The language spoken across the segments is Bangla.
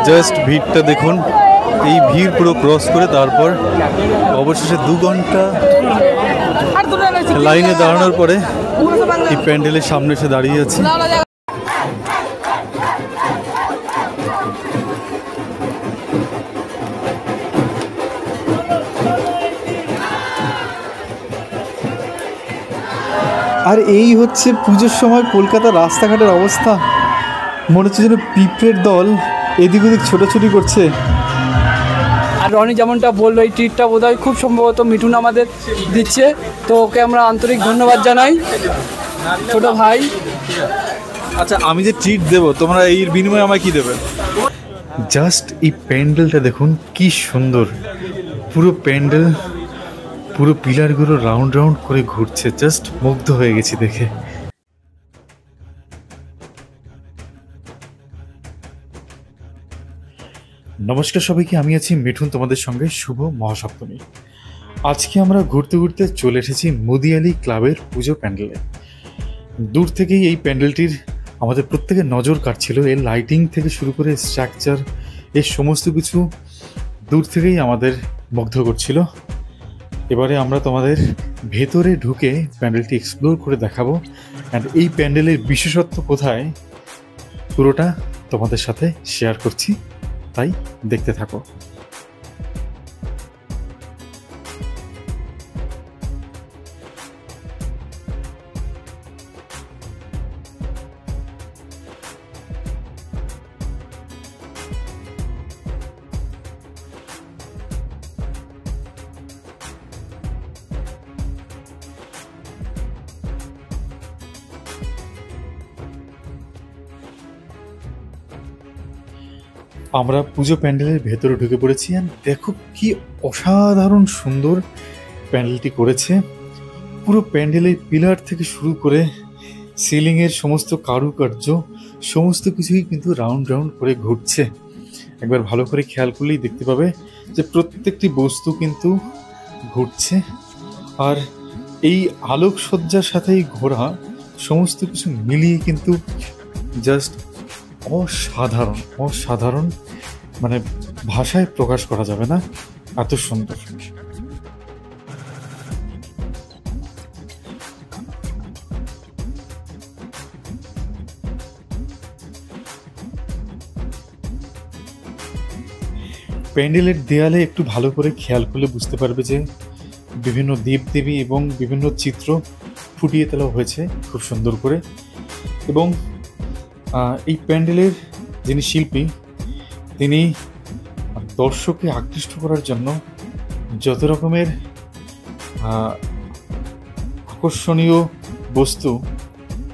জাস্ট ভিড়টা দেখুন, এই ভিড় পুরো ক্রস করে তারপর অবশেষে 2 ঘন্টা লাইনে দাঁড়ানোর পরে এই প্যান্ডেলের সামনে এসে দাঁড়িয়ে আছি। আর এই হচ্ছে পুজোর সময় কলকাতার রাস্তাঘাটের অবস্থা। মনে হচ্ছে যেন পিঁপড়ের দল এদিক ওদিক ছোটাছুটি করছে। আর রনি যেমনটা বললো, এই ট্রিটটা বোধহয় খুব সম্ভবত মিঠুন আমাদের দিচ্ছে, তো ওকে আমরা আন্তরিক ধন্যবাদ জানাই, ছোট ভাই। আচ্ছা, আমি যে ট্রিট দেবো, তোমরা এর বিনিময়ে আমায় কি দেবে? জাস্ট এই প্যান্ডেলটা দেখুন কি সুন্দর, পুরো প্যান্ডেল, পুরো পিলারগুলো রাউন্ড রাউন্ড করে ঘুরছে। জাস্ট মুগ্ধ হয়ে গেছি দেখে। নমস্কার সবাইকে, আমি আছি মিঠুন, তোমাদের সঙ্গে শুভ মহাসপ্তমী। আজকে আমরা ঘুরতে ঘুরতে চলে এসেছি মুদিয়ালি ক্লাবের পুজো প্যান্ডেলে। দূর থেকেই এই প্যান্ডেলটির আমাদের প্রত্যেকের নজর কাটছিল। এর লাইটিং থেকে শুরু করে স্ট্রাকচার, এর সমস্ত কিছু দূর থেকেই আমাদের মুগ্ধ করছিল। এবারে আমরা তোমাদের ভেতরে ঢুকে প্যান্ডেলটি এক্সপ্লোর করে দেখাবো। অ্যান্ড এই প্যান্ডেলের বিশেষত্ব কোথায় পুরোটা তোমাদের সাথে শেয়ার করছি, তাই দেখতে থাকো। আমরা পুজো প্যান্ডেলের ভেতরে ঢুকে পড়েছি। আর দেখো কি অসাধারণ সুন্দর প্যান্ডেলটি করেছে। পুরো প্যান্ডেলের পিলার থেকে শুরু করে সিলিংয়ের সমস্ত কারুকার্য, সমস্ত কিছুই কিন্তু রাউন্ড রাউন্ড করে ঘুরছে। একবার ভালো করে খেয়াল করলেই দেখতে পাবে যে প্রত্যেকটি বস্তু কিন্তু ঘুরছে। আর এই আলোকসজ্জার সাথে ঘোরা সমস্ত কিছু মিলিয়ে কিন্তু জাস্ট অসাধারণ, অসাধারণ, মানে ভাষায় প্রকাশ করা যাবে না, এত সুন্দর। প্যান্ডেলের দেয়ালে একটু ভালো করে খেয়াল করলে বুঝতে পারবে যে বিভিন্ন দেবদেবী এবং বিভিন্ন চিত্র ফুটিয়ে তোলা হয়েছে খুব সুন্দর করে। এবং এই প্যান্ডেলের যিনি শিল্পী, তিনি দর্শককে আকৃষ্ট করার জন্য যত রকমের আকর্ষণীয় বস্তু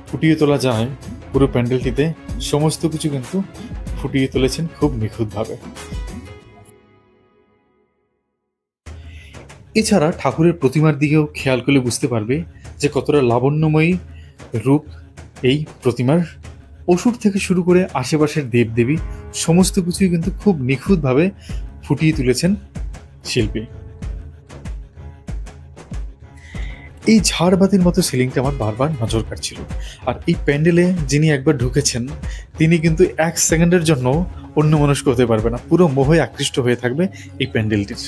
ফুটিয়ে তোলা যায় পুরো প্যান্ডেলটিতে, সমস্ত কিছু কিন্তু ফুটিয়ে তুলেছেন খুব নিখুঁতভাবে। এছাড়া ঠাকুরের প্রতিমার দিকেও খেয়াল করলে বুঝতে পারবে যে কতটা লাবণ্যময়ী রূপ এই প্রতিমার। অসুর থেকে শুরু করে আশেপাশের দেবদেবী সমস্ত কিছুই কিন্তু খুব নিখুঁতভাবে ফুটিয়ে তুলেছেন শিল্পী। এই ঝাড়বাতির মতো সিলিংটা আমার বারবার নজর কাটছিল। আর এই প্যান্ডেলে যিনি একবার ঢুকেছেন তিনি কিন্তু 1 সেকেন্ডের জন্য অন্যমনস্ক হতে পারবে না, পুরো মোহে আকৃষ্ট হয়ে থাকবে এই প্যান্ডেলটির।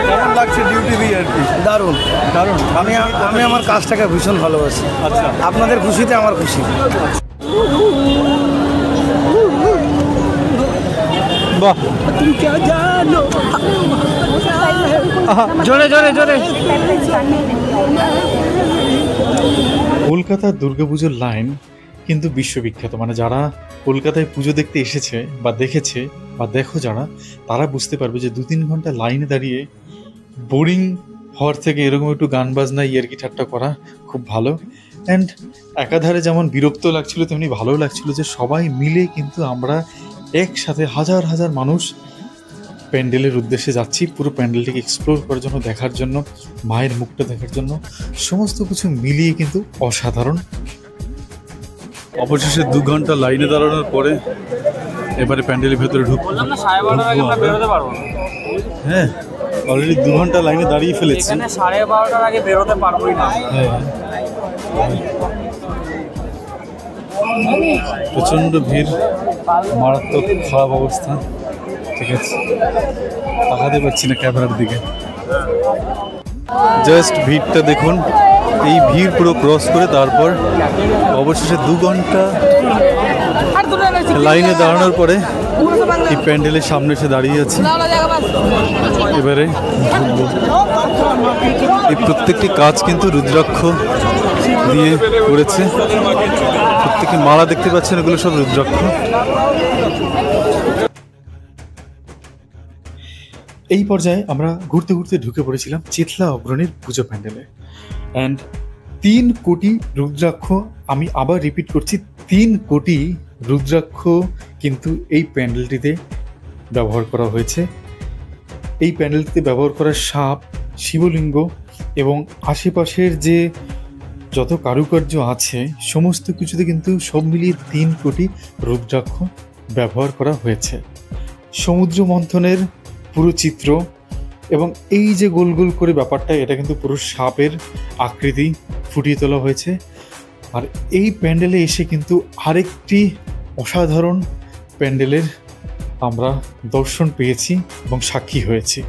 কেমন লাগছে ডিউটি দিয়ে আর কি? দারুণ দারুণ। আমি আমার কাজটাকে ভীষণ ভালোবাসি। আচ্ছা, আপনাদের খুশিতে আমার খুশি। বাহ, জোরে জোরে জোরে। কলকাতার দুর্গাপুজোর লাইন কিন্তু বিশ্ববিখ্যাত। মানে যারা কলকাতায় পুজো দেখতে এসেছে বা দেখেছে বা দেখো যারা, তারা বুঝতে পারবে যে 2-3 ঘন্টা লাইনে দাঁড়িয়ে বোরিং হওয়ার থেকে এরকম একটু গান বাজনা ইয়ার্কি ঠাট্টা করা খুব ভালো। অ্যান্ড একাধারে যেমন বিরক্ত লাগছিল তেমনি ভালো লাগছিল যে সবাই মিলে কিন্তু আমরা একসাথে হাজার হাজার মানুষ প্যান্ডেলের উদ্দেশ্যে যাচ্ছি, পুরো প্যান্ডেলটিকে এক্সপ্লোর করার জন্য, দেখার জন্য, মায়ের মুখটা দেখার জন্য। সমস্ত কিছু মিলিয়ে কিন্তু অসাধারণ। অবশেষে 2 ঘন্টা লাইনে দাঁড়ানোর পরে এবারে প্যান্ডেলের ভেতরে ঢুকবো। হ্যাঁ, অলরেডি 2 ঘন্টা লাইনে দাঁড়িয়ে ফেলেছি। 12:30 আগে বেরোতে পারবোই না। হ্যাঁ, প্রচন্ড ভিড়, মারাত্মক খারাপ অবস্থা। ঠিক আছে, তাকাতে পারছি না ক্যামেরার দিকে। জাস্ট ভিড়টা দেখুন, এই ভিড় পুরো ক্রস করে তারপর অবশেষে 2 ঘন্টা লাইনে দাঁড়ানোর পরে এই প্যান্ডেলের সামনে এসে দাঁড়িয়ে আছি। এবারে ঢুকবো। এই প্রত্যেকটি কাজ কিন্তু রুদ্রাক্ষ দিয়ে করেছে। প্রত্যেকটি মালা দেখতে পাচ্ছেন, এগুলো সব রুদ্রাক্ষ। এই পর্যায়ে আমরা ঘুরতে ঘুরতে ঢুকে পড়েছিলাম চিথলা অগ্রণীর পুজো প্যান্ডেলে। অ্যান্ড 3 কোটি রুদ্রাক্ষ, আমি আবার রিপিট করছি, 3 কোটি রুদ্রাক্ষ কিন্তু এই প্যান্ডেলটিতে ব্যবহার করা হয়েছে। এই প্যান্ডেলটিতে ব্যবহার করা সাপ, শিবলিঙ্গ এবং আশেপাশের যে যত কারুকার্য আছে সমস্ত কিছুতে কিন্তু সব মিলিয়ে 3 কোটি রুদ্রাক্ষ ব্যবহার করা হয়েছে। সমুদ্র মন্থনের পুরো চিত্র এবং এই যে গোল গোল করে ব্যাপারটা, এটা কিন্তু পুরো সাপের আকৃতি ফুটিয়ে তোলা হয়েছে। আর এই প্যান্ডেলে এসে কিন্তু আরেকটি অসাধারণ প্যান্ডেলের আমরা দর্শন পেয়েছি এবং সাক্ষী হয়েছি।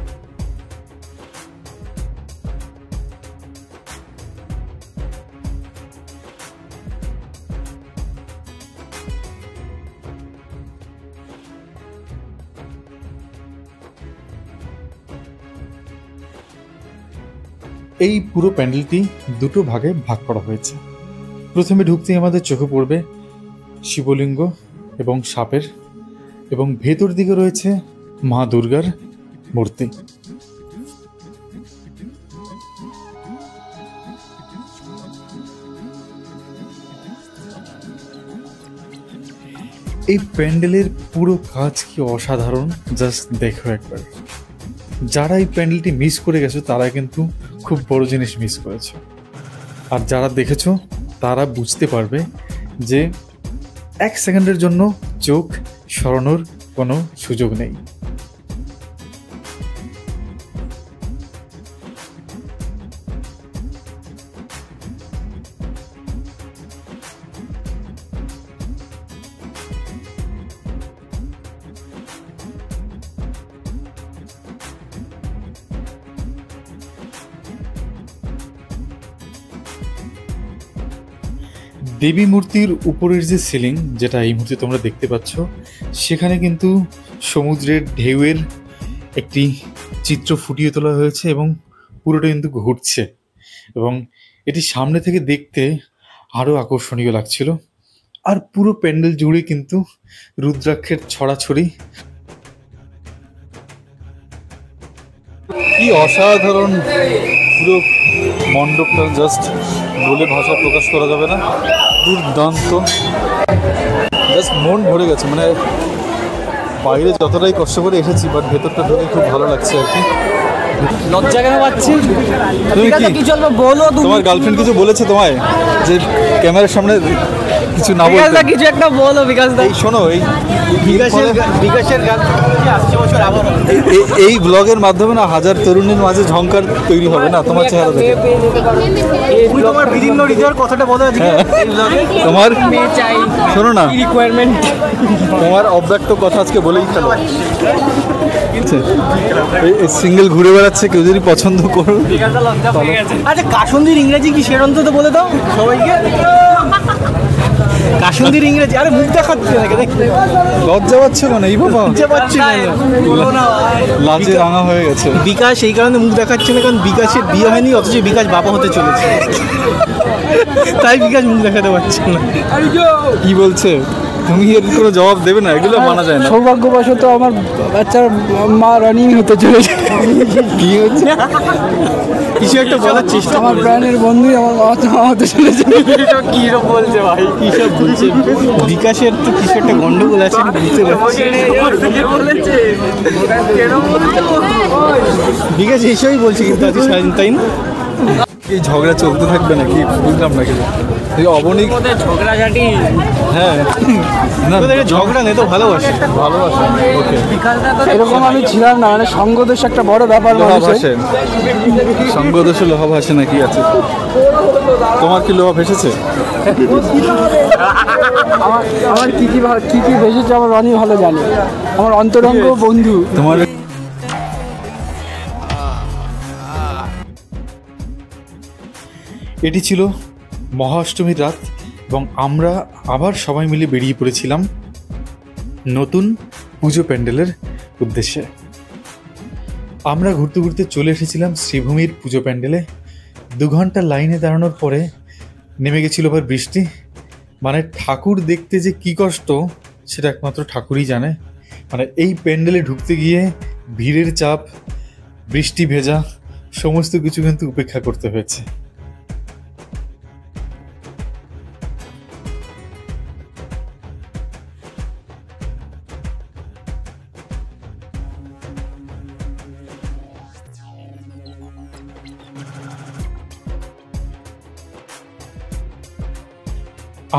এই পুরো প্যান্ডেলটি 2টো ভাগে ভাগ করা হয়েছে। প্রথমে ঢুকতেই আমাদের চোখে পড়বে শিবলিঙ্গ এবং সাপের, এবং ভেতর দিকে রয়েছে মা দুর্গার মূর্তি। এই প্যান্ডেলের পুরো কাজ কি অসাধারণ, জাস্ট দেখো একবার। যারা এই প্যান্ডেলটি মিস করে গেছো তারা কিন্তু খুব বড় জিনিস মিস করেছো, আর যারা দেখেছো তারা বুঝতে পারবে যে 1 সেকেন্ডের জন্য চোখ সরানোর কোনো সুযোগ নেই। দেবী মূর্তির উপরের যে সিলিং, যেটা এই মুহূর্তে তোমরা দেখতে পাচ্ছ, সেখানে কিন্তু সমুদ্রের ঢেউয়ের একটি চিত্র ফুটিয়ে তোলা হয়েছে এবং পুরোটা কিন্তু ঘুরছে, এবং এটি সামনে থেকে দেখতে আরও আকর্ষণীয় লাগছিল। আর পুরো প্যান্ডেল জুড়ে কিন্তু রুদ্রাক্ষের ছড়াছড়ি। কি অসাধারণ পুরো মণ্ডপটা, জাস্ট বলে ভাষা প্রকাশ করা যাবে না, দুর্দান্ত। জাস্ট মন ভরে গেছে, মানে বাইরে যতটাই কষ্ট করে এসেছি বাট ভেতরটা ঢুকে খুব ভালো লাগছে আর কি। লজ্জা কেন পাচ্ছি? তুমি কি বলো, তোমার গার্লফ্রেন্ড কিছু বলেছে তোমায় ক্যামেরার সামনে কিছু না বলতে? কিছু একটা বলো বিকাশ দা। এই শোনো, এই বিকাশের গান আসছে বছর আবার এই ব্লগের মাধ্যমে না হাজার তরুণীর মাঝে ঝংকার তৈরি হবে না তোমার চেহারা দেখে। তুমি তোমার বিভিন্ন হৃদয়ের কথাটা বলো আজকে এই ব্লগে। তোমার শোনো না, রিকোয়ারমেন্ট তোমার অব্যক্ত কথা আজকে বলেই ফেলো। সিঙ্গেল ঘুরে বেড়াচ্ছে, কেউ যদি পছন্দ করো। আচ্ছা, কাসুন্দির ইংরেজি কি সেরন্ত তো বলে দাও সবাইকে। কাসুন্দির ইংরেজি, আরে মুখ দেখাচ্ছে নাকি? লজ্জা পাচ্ছে না এই বাবা, লজ্জা পাচ্ছে না, লাজে রাঙা হয়ে গেছে। বিকাশ এই কারণে মুখ দেখাচ্ছে না কারণ বিকাশের বিয়ে হয়নি, অথচ বিকাশ বাবা হতে চলেছে, তাই বিকাশ মুখ দেখাতে পারছে না। কি বলছে? তুমি এর কোনো জবাব দেবে না, এগুলো মানা যায় না। সৌভাগ্যবশত আমার বাচ্চার মা রানিং হতে চলেছে। কি হচ্ছে? কিছু একটা বলার চেষ্টা, আমার প্রাণের বন্ধুই আমার মা হতে চলেছে। কি বলছে ভাই, কি সব বলছে? বিকাশের তো কিছু একটা গন্ডগোল আছে, বুঝতে পারছি। বিকাশ এসবই বলছে কিন্তু আজকে সারাদিন, তাই না? এই ঝগড়া চলতে থাকবে নাকি বুঝলাম না। কিন্তু অবনীক ঝগড়াঝাটি হ্যাঁ না ঝগড়া নেই তো ভালোবাসে। ভালোবাসা ওকে এরকম আমি ছিলাম না, মানে সঙ্গদোষ একটা বড় ব্যাপার লোহা মানুষের। ভাসে সঙ্গ দোষে লোহা ভাসে নাকি আছে? তোমার কি লোহা ভেসেছে? আমার কি কি ভেসেছে আমার রনি ভালো জানে, আমার অন্তরঙ্গ বন্ধু। তোমার এটি ছিল মহাষ্টমীর রাত এবং আমরা আবার সবাই মিলে বেরিয়ে পড়েছিলাম নতুন পুজো প্যান্ডেলের উদ্দেশ্যে। আমরা ঘুরতে ঘুরতে চলে এসেছিলাম শ্রীভূমির পুজো প্যান্ডেলে। 2 ঘন্টা লাইনে দাঁড়ানোর পরে নেমে গেছিল আবার বৃষ্টি। মানে ঠাকুর দেখতে যে কি কষ্ট সেটা একমাত্র ঠাকুরই জানে। মানে এই প্যান্ডেলে ঢুকতে গিয়ে ভিড়ের চাপ, বৃষ্টি ভেজা, সমস্ত কিছু কিন্তু উপেক্ষা করতে হয়েছে।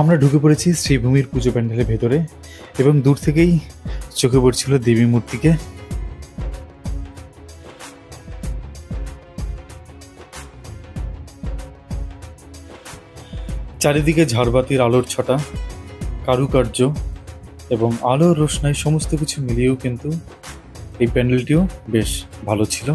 আমরা ঢুকে পড়েছি শ্রীভূমির পুজো প্যান্ডেলের ভেতরে এবং দূর থেকেই চোখে পড়ছিল দেবী মূর্তিকে। চারিদিকে ঝাড়বাতির আলোর ছটা, কারুকার্য এবং আলোর রোশনাই সমস্ত কিছু মিলিয়েও কিন্তু এই প্যান্ডেলটিও বেশ ভালো ছিল।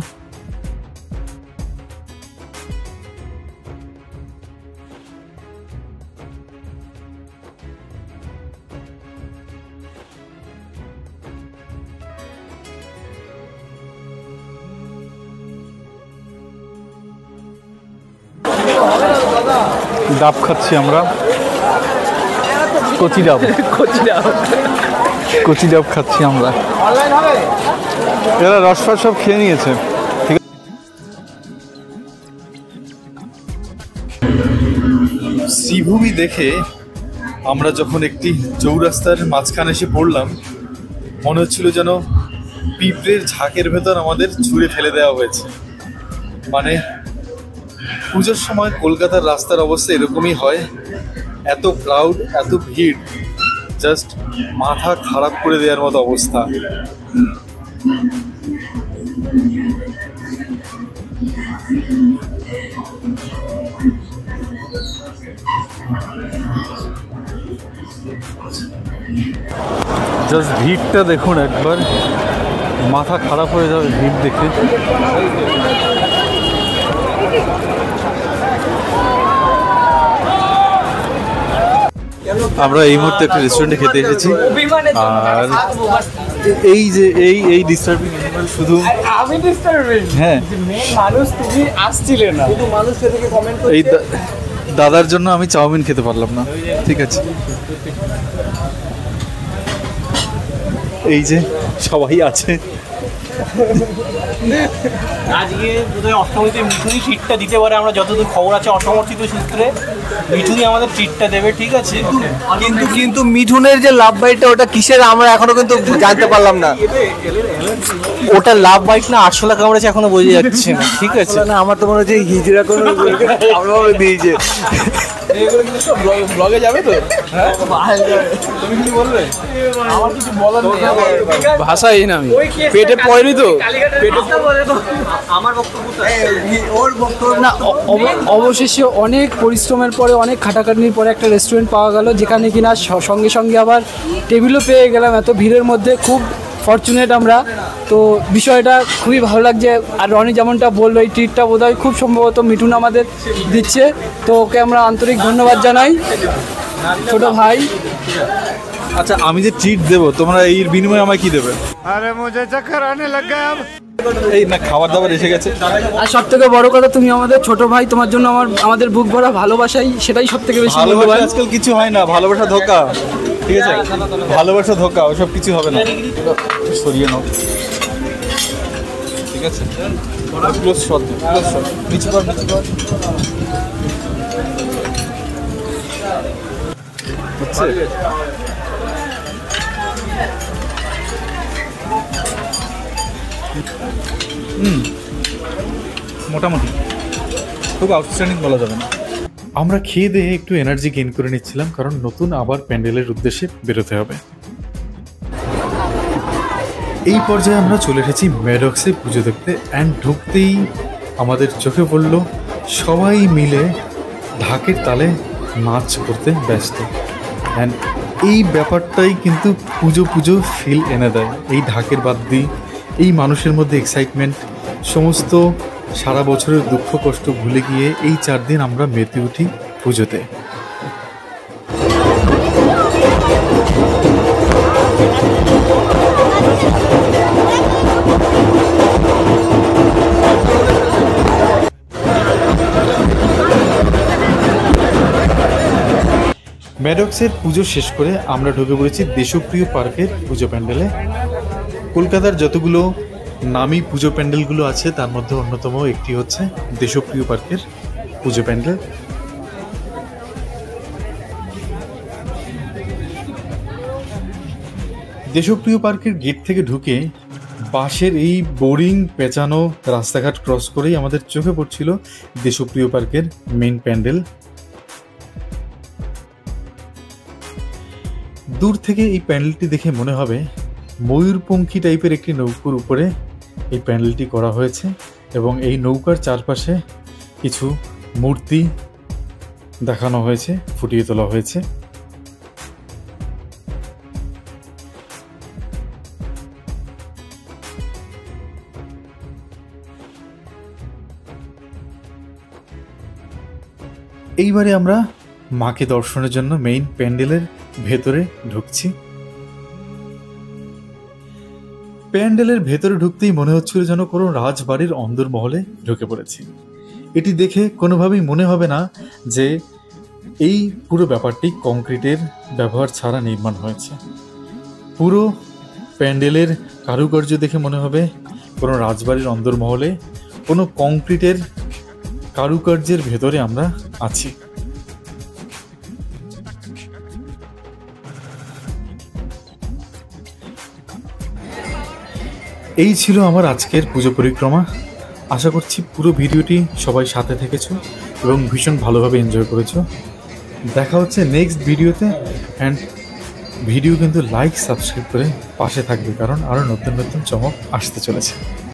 ডাব খাচ্ছি আমরা, কচি ডাব কচি ডাব খাচ্ছি আমরা। এরা রসফাস সব খেয়ে নিয়েছে। ঠিক আছে, শ্রীভূমি দেখে আমরা যখন একটি চৌরাস্তার মাঝখানে এসে পড়লাম, মনে হচ্ছিল যেন পিঁপড়ের ঝাঁকের ভেতর আমাদের ছুঁড়ে ফেলে দেওয়া হয়েছে। মানে পুজোর সময় কলকাতার রাস্তার অবস্থা এরকমই হয়, এত ক্রাউড, এত ভিড়, জাস্ট মাথা খারাপ করে দেওয়ার মতো অবস্থা। জাস্ট ভিড়টা দেখুন একবার, মাথা খারাপ হয়ে যাবে ভিড় দেখে। আমরা এই মুহূর্তে একটা রেস্টুরেন্টে খেতে এসেছি, আর এই যে এই ডিস্টার্বিং শুধু আমি ডিস্টার্বিং, হ্যাঁ মানুষ তুমি আসছিলে না, শুধু মানুষ সেদিকে কমেন্ট এই দাদার জন্য আমি চাউমিন খেতে পারলাম না। ঠিক আছে, এই যে সবাই আছে। আজকে বোধহয় অষ্টমীতে মিঠুনি ট্রিটটা দিতে পারে, আমরা যতদূর খবর আছে অসমর্থিত সূত্রে মিঠুনি আমাদের ট্রিটটা দেবে। ঠিক আছে, কিন্তু মিঠুনের যে লাভ বাইটটা ওটা কিসের আমরা এখনো কিন্তু জানতে পারলাম না। ওটা লাভ বাইট না আরশোলা কামড়েছে এখনো বোঝা যাচ্ছে না। ঠিক আছে, না আমার তো মনে হচ্ছে হিজড়া কোনো দিয়েছে। ব্লগে যাবে তো? তুমি কি বলবে? আমার কিছু বলার নেই, ভাষাই না, আমি পেটে পড়েনি তো। আমার বক্তব্য ওর বক্তব্য না, অবশেষে অনেক পরিশ্রমের পরে, অনেক খাটাখাটনির পরে একটা রেস্টুরেন্ট পাওয়া গেল, যেখানে কিনা সঙ্গে সঙ্গে আবার টেবিলও পেয়ে গেলাম। এত ভিড়ের মধ্যে খুব ফরচুনেট আমরা, তো বিষয়টা খুবই ভালো লাগছে। আর রনি যেমনটা বললো, এই ট্রিটটা বোধহয় খুব সম্ভবত মিঠুন আমাদের দিচ্ছে, তো ওকে আমরা আন্তরিক ধন্যবাদ জানাই, ছোট ভাই। আচ্ছা, আমি যে ট্রিট দেবো, তোমরা এর বিনিময়ে আমায় কি দেবে? আরে মুঝে চক্কর আনে লগ গয়া। এই না, খাবার দাবার এসে গেছে। আর সব থেকে বড় কথা, তুমি আমাদের ছোট ভাই, তোমার জন্য আমাদের বুক ভরা ভালোবাসাই, সেটাই সব থেকে বেশি ভালোবাসা মূল্যবান। আজকাল কিছু হয় না, ভালোবাসা ধোকা। ঠিক আছে, ভালোবাসা ধোকা, ওসব কিছু হবে না। সরিয়ে নাও, ঠিক আছে? ক্লোজ শট, নিচু কর, নিচু কর। হচ্ছে মোটামুটি, খুব আউটস্ট্যান্ডিং বলা যাবে না। আমরা খেয়ে দিয়ে একটু এনার্জি গেইন করে নিচ্ছিলাম, কারণ নতুন আবার প্যান্ডেলের উদ্দেশ্যে বেরোতে হবে। এই পর্যায়ে আমরা চলে এসেছি ম্যাডক্সে পুজো দেখতে। অ্যান্ড ঢুকতেই আমাদের চোখে পড়ল সবাই মিলে ঢাকের তালে নাচ করতে ব্যস্ত। অ্যান্ড এই ব্যাপারটাই কিন্তু পুজো পুজো ফিল এনে দেয়। এই ঢাকের বাদ্যি, এই মানুষের মধ্যে এক্সাইটমেন্ট, সমস্ত সারা বছরের দুঃখ কষ্ট ভুলে গিয়ে এই 4 দিন আমরা মেতে উঠি পুজোতে। ম্যাডক্সের পুজো শেষ করে আমরা ঢুকে পড়েছি দেশপ্রিয় পার্কের পুজো প্যান্ডেলে। কলকাতার যতগুলো নামী পুজো প্যান্ডেলগুলো আছে তার মধ্যে অন্যতম একটি হচ্ছে দেশপ্রিয় পার্কের পুজো প্যান্ডেল। দেশপ্রিয় পার্কের গেট থেকে ঢুকে বাঁশের এই বোরিং পেঁচানো রাস্তাঘাট ক্রস করেই আমাদের চোখে পড়ছিল দেশপ্রিয় পার্কের মেইন প্যান্ডেল। দূর থেকে এই প্যান্ডেলটি দেখে মনে হবে ময়ূরপঙ্খী টাইপের একটি নৌকার উপরে এই প্যান্ডেলটি করা হয়েছে, এবং এই নৌকার চারপাশে কিছু মূর্তি দেখানো হয়েছে, ফুটিয়ে তোলা হয়েছে। এইবারে আমরা মাকে দর্শনের জন্য মেইন প্যান্ডেলের ভেতরে ঢুকছি। প্যান্ডেলের ভেতরে ঢুকতেই মনে হচ্ছিল যেন কোনো রাজবাড়ির অন্দরমহলে ঢুকে পড়েছি। এটি দেখে কোনোভাবেই মনে হবে না যে এই পুরো ব্যাপারটি কংক্রিটের ব্যবহার ছাড়া নির্মাণ হয়েছে। পুরো প্যান্ডেলের কারুকার্য দেখে মনে হবে কোনো রাজবাড়ির অন্দরমহলে কোনো কংক্রিটের কারুকার্যের ভেতরে আমরা আছি। এই ছিল আমার আজকের পুজো পরিক্রমা। আশা করছি পুরো ভিডিওটি সবাই সাথে থেকেছো এবং ভীষণ ভালোভাবে এনজয় করেছো। দেখা হচ্ছে নেক্সট ভিডিওতে। অ্যান্ড ভিডিও কিন্তু লাইক সাবস্ক্রাইব করে পাশে থাকবে, কারণ আরও নতুন নতুন চমক আসতে চলেছে।